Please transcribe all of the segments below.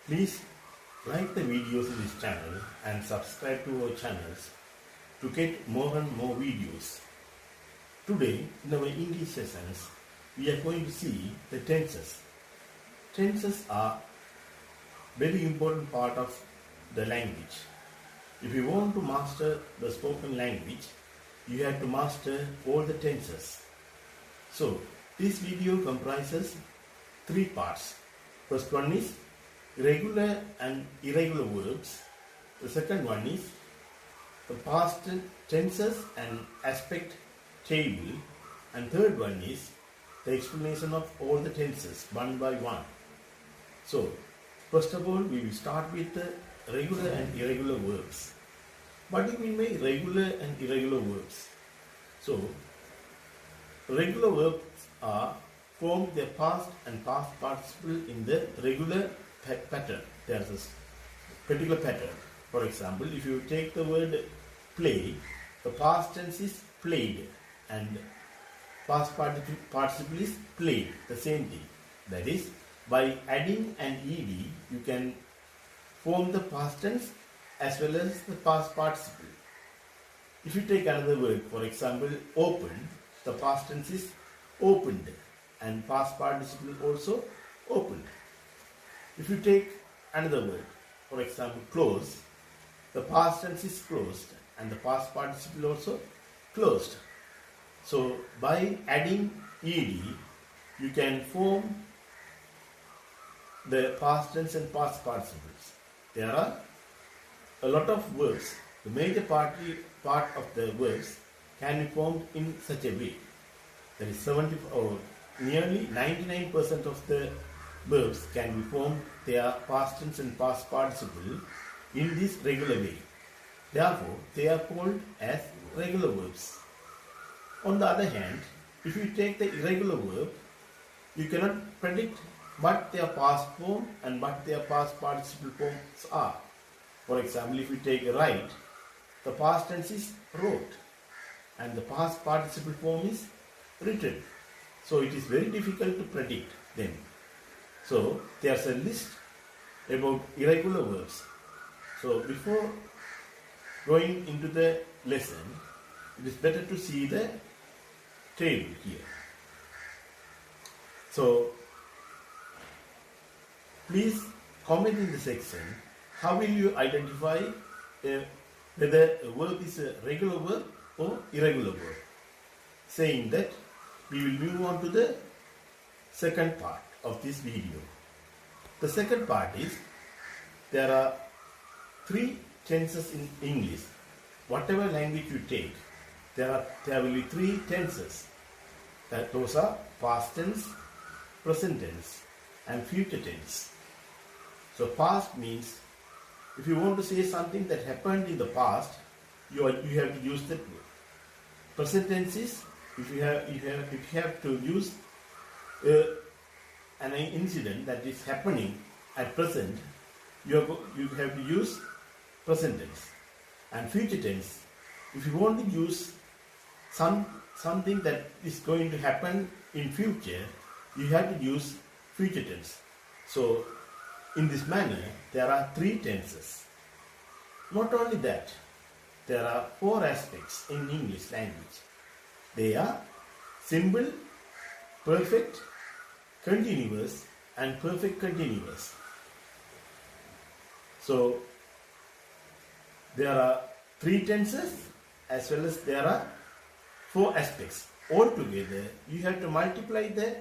Please like the videos in this channel and subscribe to our channels to get more and more videos. Today in our English sessions we are going to see the tenses. Tenses are very important part of the language. If you want to master the spoken language, you have to master all the tenses. So this video comprises three parts. First one is regular and irregular verbs. The second one is the past tenses and aspect table. And third one is the explanation of all the tenses one by one. So first of all, we will start with the regular and irregular verbs. What do we mean regular and irregular verbs? So regular verbs are formed their past and past participle in the regular pattern. There is a particular pattern. For example, if you take the word play, the past tense is played and past participle is played, the same thing. That is, by adding an ed, you can form the past tense as well as the past participle. If you take another word, for example, open, the past tense is opened and past participle also opened. If you take another word, for example, close, the past tense is closed and the past participle also closed. So by adding ed, you can form the past tense and past participles. There are a lot of verbs. The major part of the verbs can be formed in such a way. That is nearly 99% of the verbs can be formed their past tense and past participle in this regular way. Therefore, they are called as regular verbs. On the other hand, if you take the irregular verb, you cannot predict what their past form and what their past participle forms are. For example, if you take write, the past tense is wrote and the past participle form is written. So it is very difficult to predict them. So there's a list about irregular verbs. So before going into the lesson, it is better to see the table here. So please comment in the section how will you identify whether a verb is a regular verb or irregular verb. Saying that, we will move on to the second part of this video. The second part is there are three tenses in English. Whatever language you take, there will be three tenses. Those are past tense, present tense, and future tense. So past means if you want to say something that happened in the past, you have to use that word. Present tense is if you have to use an incident that is happening at present, you have to use present tense. And future tense, if you want to use something that is going to happen in future, you have to use future tense. So in this manner, there are three tenses. Not only that, there are four aspects in English language. They are simple, perfect, continuous, and perfect continuous. So there are three tenses as well as there are four aspects. Altogether, you have to multiply the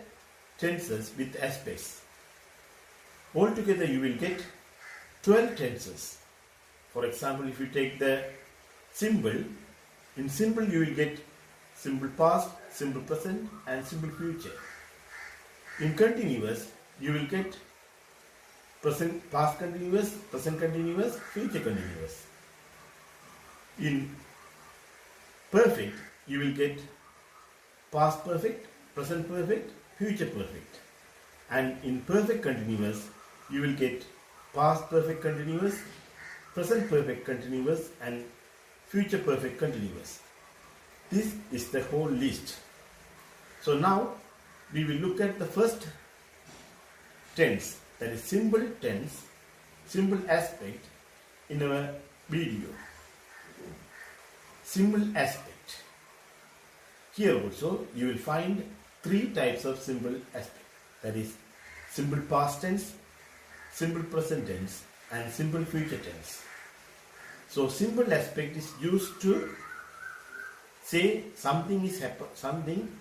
tenses with aspects. Altogether, you will get 12 tenses. For example, if you take the simple, in simple you will get simple past, simple present, and simple future. In continuous, you will get past continuous, present continuous, future continuous. In perfect, you will get past perfect, present perfect, future perfect. And in perfect continuous, you will get past perfect continuous, present perfect continuous, and future perfect continuous. This is the whole list. So now we will look at the first tense, that is simple tense, simple aspect in our video. Simple aspect. Here also you will find three types of simple aspect. That is simple past tense, simple present tense and simple future tense. So simple aspect is used to say something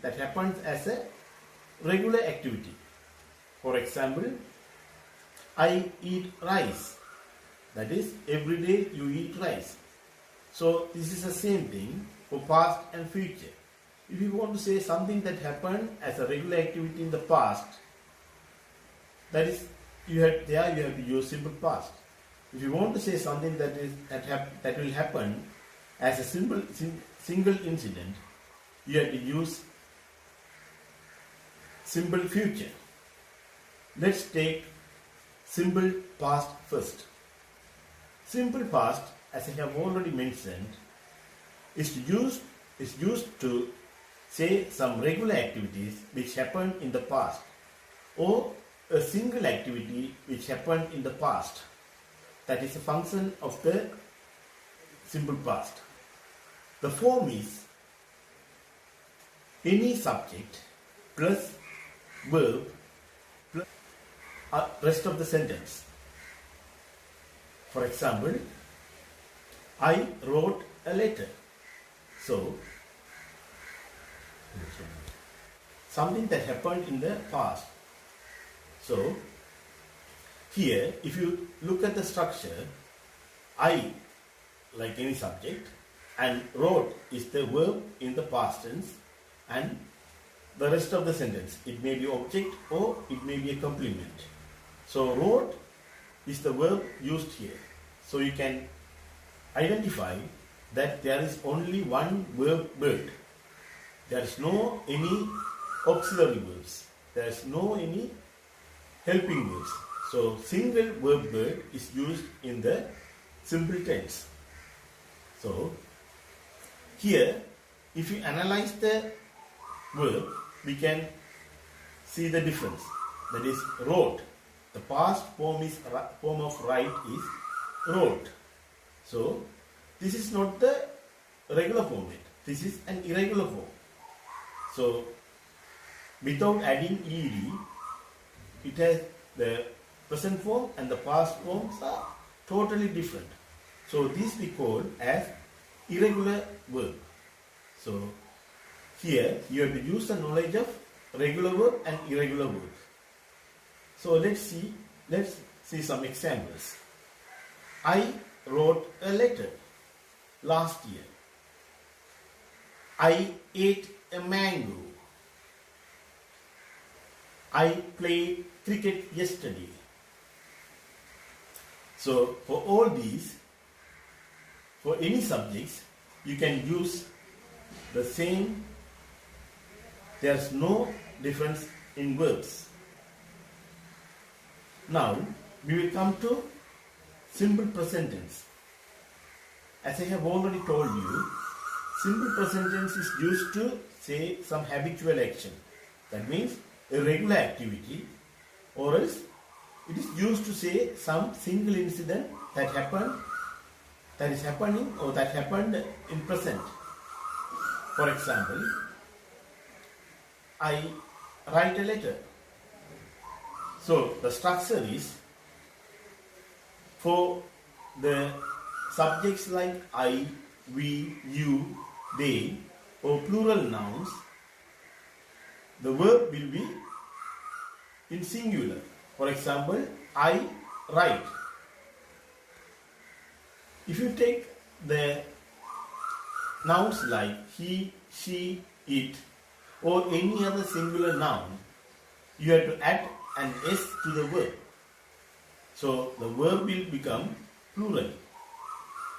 that happens as a regular activity. For example, I eat rice. That is, every day you eat rice. So this is the same thing for past and future. If you want to say something that happened as a regular activity in the past, that is, you have to use simple past. If you want to say something that will happen as a single incident, you have to use simple future. Let's take simple past first. Simple past, as I have already mentioned, is used to say some regular activities which happened in the past, or a single activity which happened in the past. That is a function of the simple past. The form is any subject plus verb plus rest of the sentence. For example, I wrote a letter. So, something that happened in the past. So, here, if you look at the structure, I, like any subject, and wrote is the verb in the past tense, and the rest of the sentence, it may be object or it may be a complement. So, wrote is the verb used here. So, you can identify that there is only one verb word. There is no any auxiliary verbs. There is no any helping verbs. So, single verb word is used in the simple tense. So, here, if you analyze the verb, we can see the difference. That is, wrote. The past form of write is wrote. So, this is not the regular form. This is an irregular form. So, without adding ed, it has the present form and the past forms are totally different. So, this we call as irregular verb. So, here you have to use the knowledge of regular verb and irregular verb. So, let's see some examples. I wrote a letter last year. I ate a mango. I played cricket yesterday. So, for all these, for any subjects, you can use the same. There's no difference in verbs. Now, we will come to simple present tense. As I have already told you, simple present tense is used to say some habitual action. That means a regular activity, or else it is used to say some single incident that is happening or that happened in present. For example, I write a letter. So the structure is, for the subjects like I, we, you, they, or plural nouns, the verb will be in singular. For example, I write. If you take the nouns like he, she, it, or any other singular noun, you have to add an s to the verb. So the verb will become plural.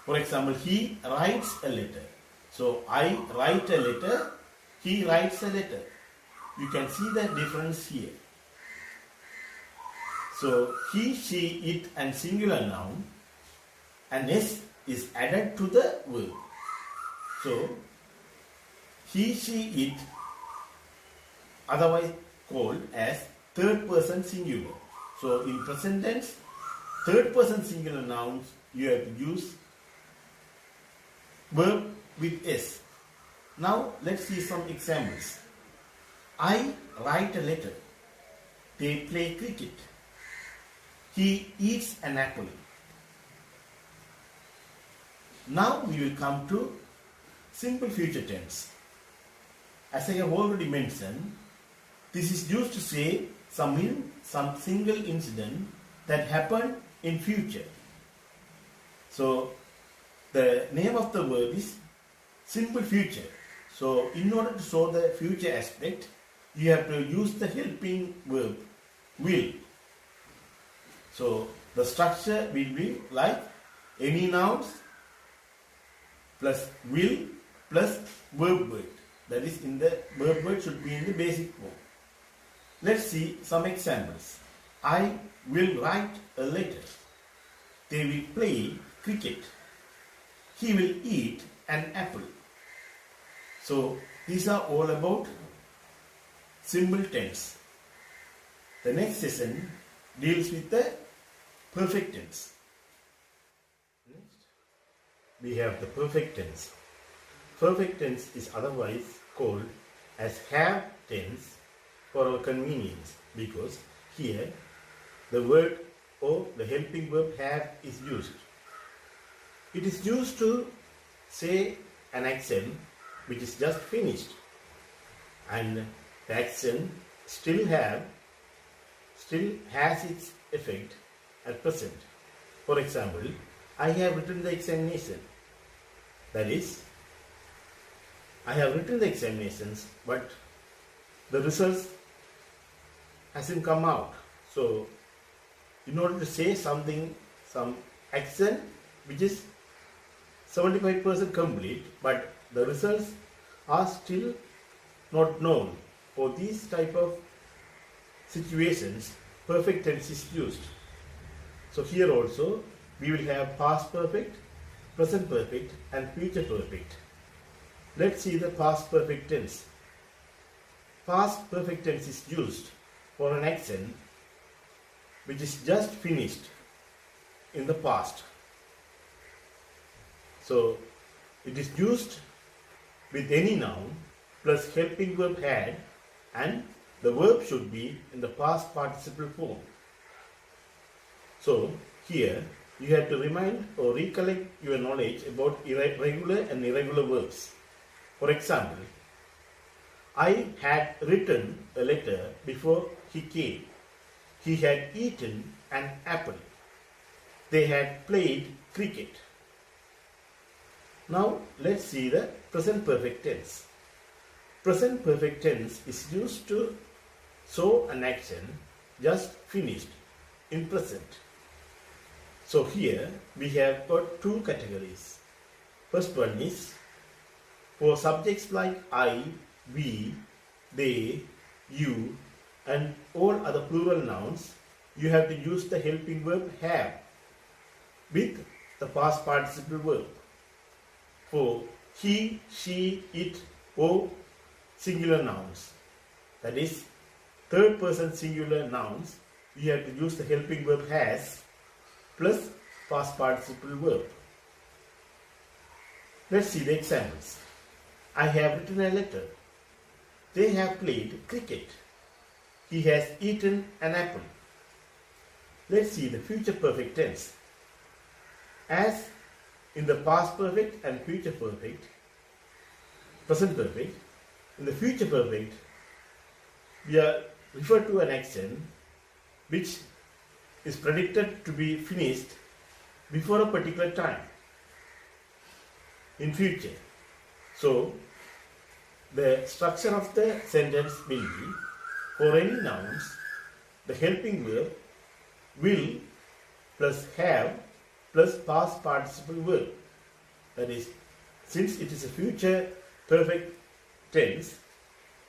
For example, he writes a letter. So I write a letter, he writes a letter. You can see the difference here. So he, she, it and singular noun, an s is added to the verb. So he, she, it, otherwise called as third person singular. So in present tense, third person singular nouns, you have to use verb with S. Now let's see some examples. I write a letter. They play cricket. He eats an apple. Now we will come to simple future tense. As I have already mentioned, this is used to say some single incident that happened in future. So the name of the verb is simple future. So in order to show the future aspect, you have to use the helping verb will. So the structure will be like any nouns plus will plus verb word. That is, in the verb word should be in the basic form. Let's see some examples. I will write a letter. They will play cricket. He will eat an apple. So these are all about simple tense. The next session deals with the perfect tense. Next, we have the perfect tense. Perfect tense is otherwise called as have tense for our convenience, because here the word or the helping verb have is used. It is used to say an action which is just finished, and the action still has its effect at present. For example, I have written the examination. That is, I have written the examinations, but the results hasn't come out. So in order to say something, some action which is 75% complete, but the results are still not known. For these type of situations, perfect tense is used. So here also we will have past perfect, present perfect and future perfect. Let's see the past perfect tense. Past perfect tense is used for an action which is just finished in the past. So it is used with any noun plus helping verb had, and the verb should be in the past participle form. So here you have to remind or recollect your knowledge about regular and irregular verbs. For example, I had written a letter before he came. He had eaten an apple. They had played cricket. Now let's see the present perfect tense. Present perfect tense is used to show an action just finished in present. So here we have got two categories. First one is for subjects like I, we, they, you and all other plural nouns, you have to use the helping verb have with the past participle verb. For he, she, it or singular nouns, that is third person singular nouns, you have to use the helping verb has plus past participle verb. Let's see the examples. I have written a letter. They have played cricket. He has eaten an apple. Let's see the future perfect tense. As in the past perfect and future perfect, present perfect, in the future perfect, we are referred to an action which is predicted to be finished before a particular time in future. So the structure of the sentence will be, for any nouns, the helping verb will plus have plus past participle verb. That is, since it is a future perfect tense,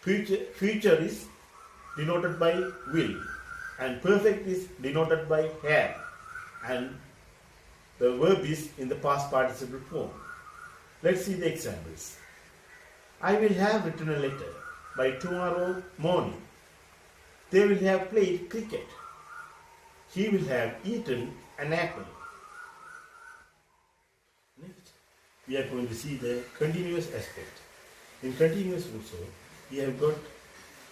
future is denoted by will and perfect is denoted by have, and the verb is in the past participle form. Let's see the examples. I will have written a letter by tomorrow morning. They will have played cricket. He will have eaten an apple. Next, we are going to see the continuous aspect. In continuous also, we have got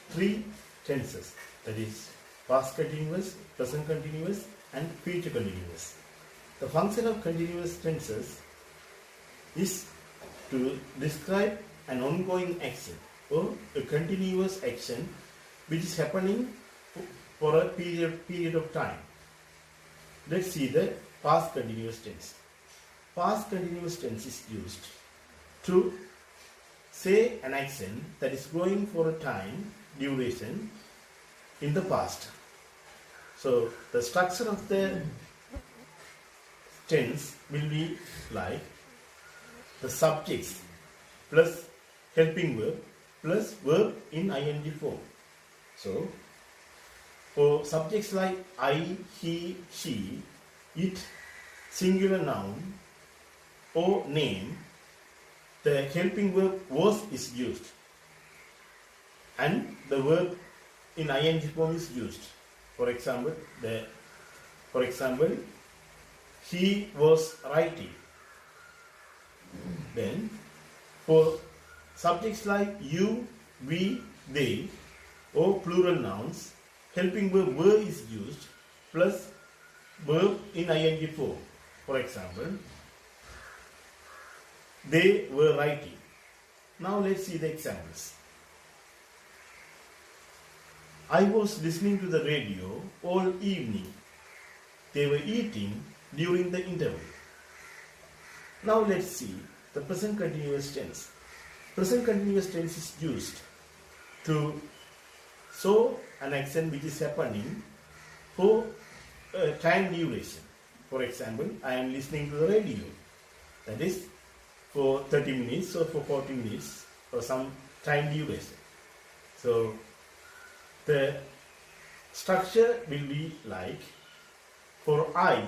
three tenses, that is past continuous, present continuous and future continuous. The function of continuous tenses is to describe an ongoing action or a continuous action which is happening for a period of time. Let's see the past continuous tense. Past continuous tense is used to say an action that is going for a time duration in the past. So the structure of the tense will be like the subjects plus helping verb plus verb in ing form. So for subjects like I, he, she, it, singular noun or name, the helping verb was is used and the verb in ing form is used. For example, he was writing. Then for subjects like you, we, they or plural nouns, helping verb were is used plus verb in ing form. For example, they were writing. Now let's see the examples. I was listening to the radio all evening. They were eating during the interval. Now let's see the present continuous tense. Present continuous tense is used to show an action which is happening for a time duration. For example, I am listening to the radio. That is for 30 minutes or for 40 minutes or some time duration. So the structure will be like, for I,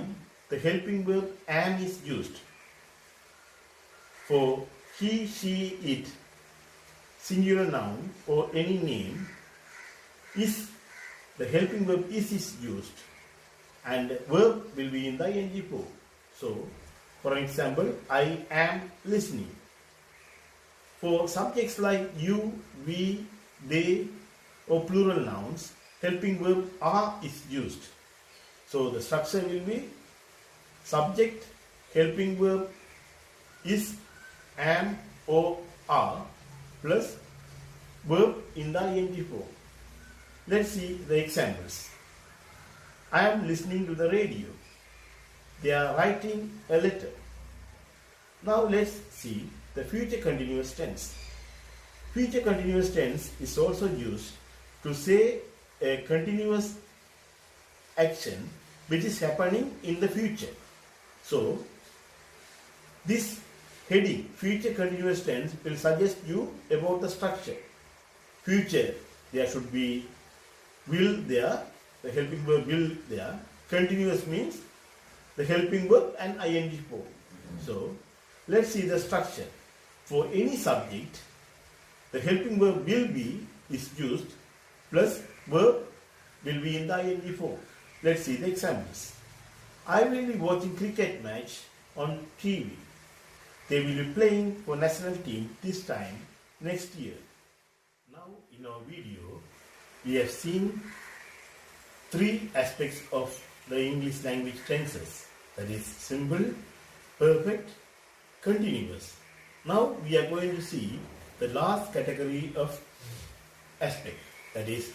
the helping verb am is used. For he, she, it, singular noun or any name, is, the helping verb is used and verb will be in the ing form. So, for example, I am listening. For subjects like you, we, they or plural nouns, helping verb are is used. So the structure will be subject, helping verb is, am or are plus verb in the ing form. Let's see the examples. I am listening to the radio. They are writing a letter. Now let's see the future continuous tense. Future continuous tense is also used to say a continuous action which is happening in the future. So this heading, future continuous tense, will suggest you about the structure. Future, there should be will there, the helping verb will there. Continuous means the helping verb and ing form. So let's see the structure. For any subject, the helping verb will be is used plus verb will be in the ing form. Let's see the examples. I will be watching cricket match on TV. They will be playing for national team this time next year. Now in our video, we have seen three aspects of the English language tenses. That is simple, perfect, continuous. Now we are going to see the last category of aspect, that is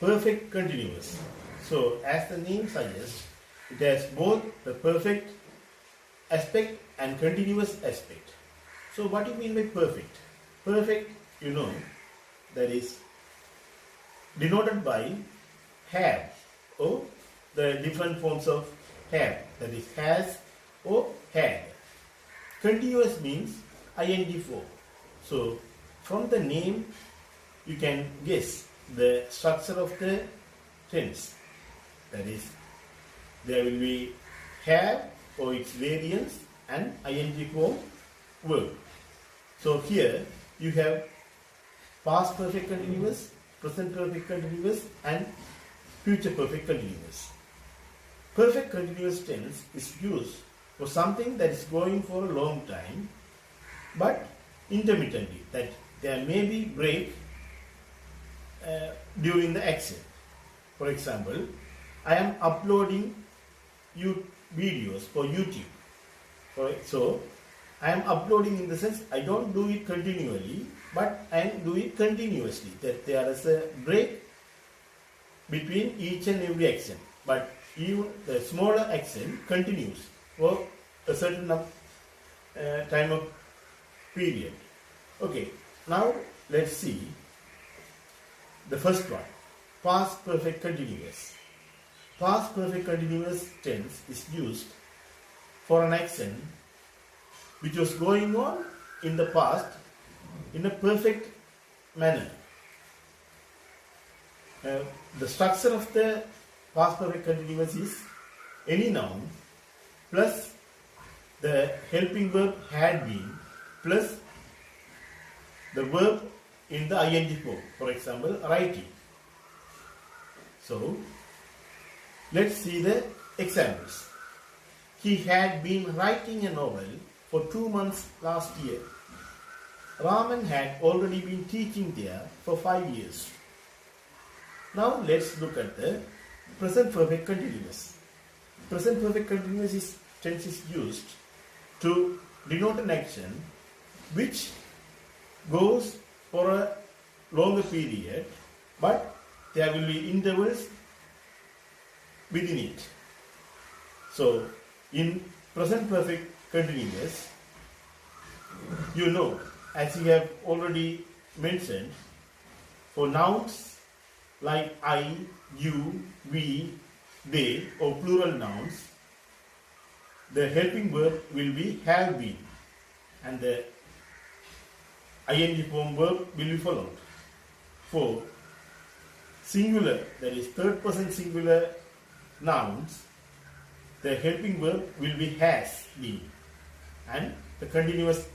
perfect continuous. So as the name suggests, it has both the perfect aspect and continuous aspect. So what do you mean by perfect? Perfect, you know, that is denoted by have or the different forms of have, that is has or had. Continuous means ing form. So from the name you can guess the structure of the tense. That is, there will be have or its variants and ing form verb. So here you have past perfect continuous, present perfect continuous and future perfect continuous. Perfect continuous tense is used for something that is going for a long time, but intermittently, that there may be break during the action. For example, I am uploading videos for YouTube. So, I am uploading in the sense I don't do it continually, but I am doing it continuously. That there is a break between each and every action, but even the smaller action continues for a certain time of period. Okay, now let's see the first one, past perfect continuous. Past perfect continuous tense is used for an action which was going on in the past in a perfect manner. The structure of the past perfect continuous is any noun plus the helping verb had been plus the verb in the ing form. For example, writing. So, let's see the examples. He had been writing a novel for 2 months last year. Raman had already been teaching there for 5 years. Now let's look at the present perfect continuous. Present perfect continuous tense is used to denote an action which goes for a longer period, but there will be intervals within it. So, in present perfect continuous, you know, as we have already mentioned, for nouns like I, you, we, they, or plural nouns, the helping verb will be have been, and the ing form verb will be followed. For singular, that is third person singular nouns, the helping verb will be has been, and the continuous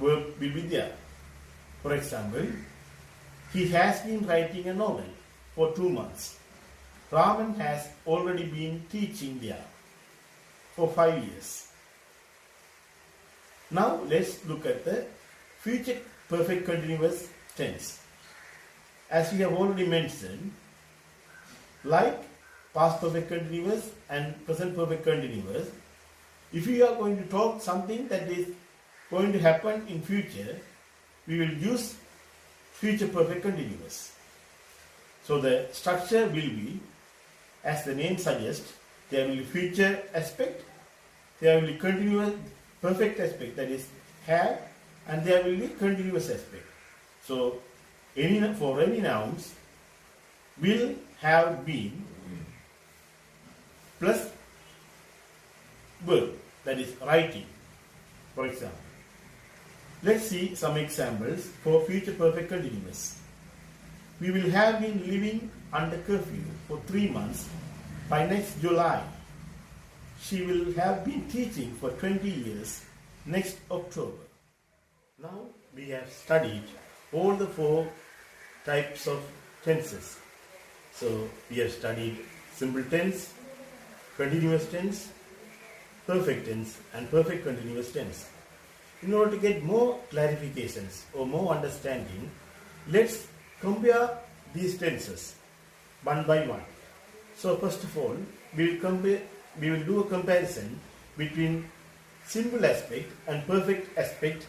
verb will be there. For example, he has been writing a novel for 2 months. Raman has already been teaching there for 5 years. Now let's look at the future perfect continuous tense. As we have already mentioned, like past perfect continuous and present perfect continuous, if we are going to talk something that is going to happen in future, we will use future perfect continuous. So the structure will be, as the name suggests, there will be future aspect, there will be continuous perfect aspect, that is have, and there will be continuous aspect. So for any nouns, will have been plus verb, that is writing, for example. Let's see some examples for future perfect continuous. We will have been living under curfew for 3 months by next July. She will have been teaching for 20 years next October. Now we have studied all the 4 types of tenses. So we have studied simple tense, continuous tense, perfect tense, and perfect continuous tense. In order to get more clarifications or more understanding, let's compare these tenses one by one. So first of all, we will do a comparison between simple aspect and perfect aspect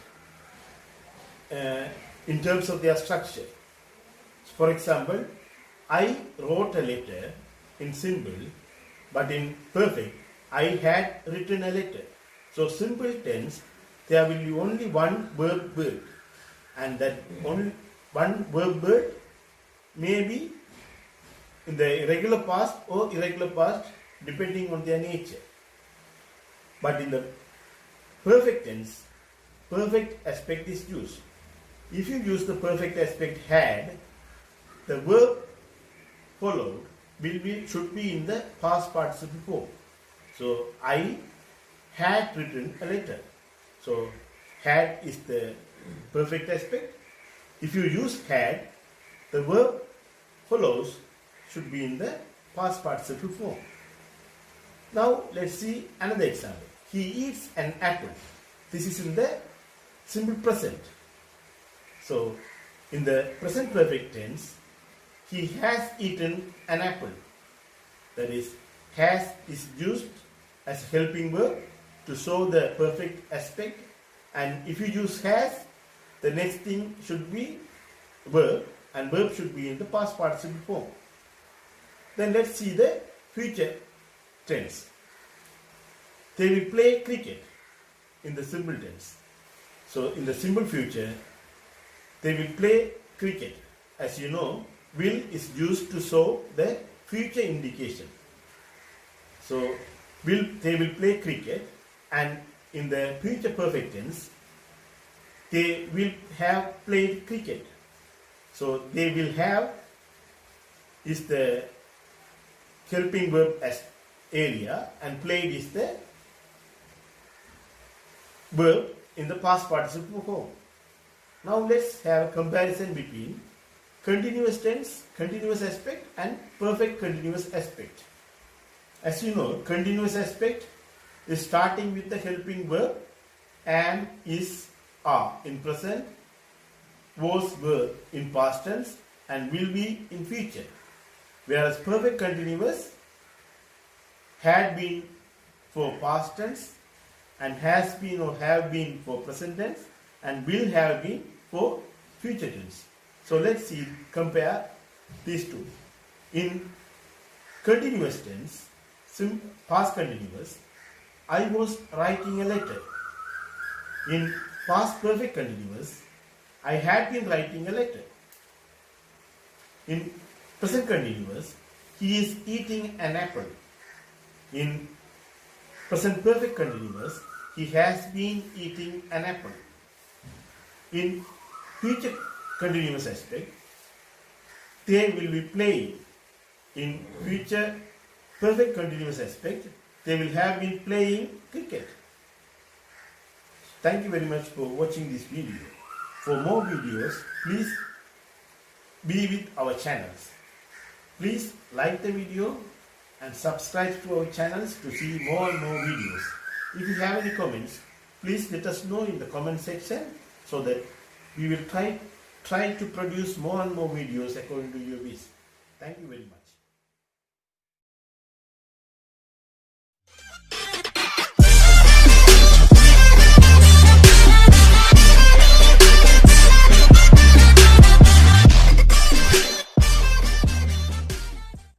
in terms of their structure. For example, I wrote a letter in simple, but in perfect, I had written a letter. So simple tense, there will be only one verb word, and that only one verb word may be in the irregular past or irregular past depending on their nature. But in the perfect tense, perfect aspect is used. If you use the perfect aspect had, the verb followed should be in the past participle form. So I had written a letter. So had is the perfect aspect. If you use had, the verb follows should be in the past participle form. Now let's see another example. He eats an apple. This is in the simple present. So in the present perfect tense, he has eaten an apple. That is, has is used as a helping verb to show the perfect aspect, and if you use has, the next thing should be verb, and verb should be in the past participle form. Then let's see the future tense. They will play cricket in the simple tense. So in the simple future, they will play cricket. As you know, will is used to show the future indication. So they will play cricket, and in the future perfect tense, they will have played cricket. So they will have is the helping verb as area, and played is the verb in the past participle form. Now let's have a comparison between continuous tense, continuous aspect, and perfect continuous aspect. As you know, continuous aspect is starting with the helping verb am, is, are in present, was, were in past tense, and will be in future. Whereas perfect continuous had been for past tense, and has been or have been for present tense, and will have been for future tense. So let's see, compare these two. In continuous tense, past continuous, I was writing a letter. In past perfect continuous, I had been writing a letter. In present continuous, he is eating an apple. In present perfect continuous, he has been eating an apple. In future continuous aspect, they will be playing. In future perfect continuous aspect, they will have been playing cricket. Thank you very much for watching this video. For more videos, please be with our channels. Please like the video and subscribe to our channels to see more and more videos. If you have any comments, please let us know in the comment section so that we will try to produce more and more videos according to your wish. Thank you very much.